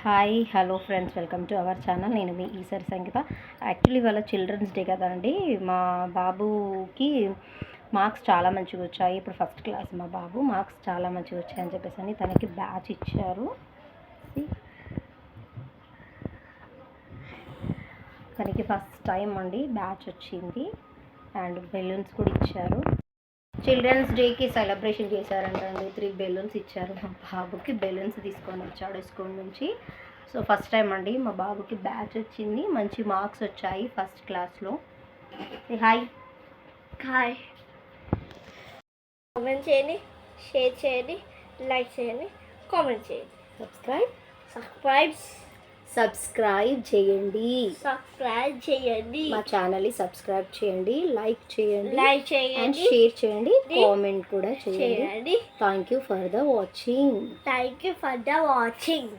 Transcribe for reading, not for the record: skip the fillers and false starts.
Hi hello friends, welcome to our channel. నేను మీ ఈసారి సంగీత. Actually ఇవాళ చిల్డ్రన్స్ డే కదండి. మా బాబుకి మార్క్స్ చాలా మంచిగా వచ్చాయి. ఇప్పుడు ఫస్ట్ క్లాస్ మా బాబు. మార్క్స్ చాలా మంచిగా వచ్చాయని చెప్పేసి అని తనకి బ్యాచ్ ఇచ్చారు. తనకి ఫస్ట్ టైం అండి బ్యాచ్ వచ్చింది. అండ్ బెలూన్స్ కూడా ఇచ్చారు. చిల్డ్రన్స్ డేకి సెలబ్రేషన్ చేశారంటండి. 3 బెలూన్స్ ఇచ్చారు. మా బాబుకి బెలూన్స్ తీసుకొని వచ్చాడు స్కూల్ నుంచి. సో ఫస్ట్ టైం అండి మా బాబుకి బ్యాచ్ వచ్చింది. మంచి మార్క్స్ వచ్చాయి ఫస్ట్ క్లాస్లో. హాయ్ హాయ్, కామెంట్ చేయండి, షేర్ చేయండి, లైక్ చేయండి, కామెంట్ చేయండి, సబ్స్క్రైబ్ చేయండి. మా ఛానల్ని సబ్స్క్రైబ్ చేయండి, లైక్ చేయండి అండ్ షేర్ చేయండి, కామెంట్ కూడా చేయండి. Thank you for the watching.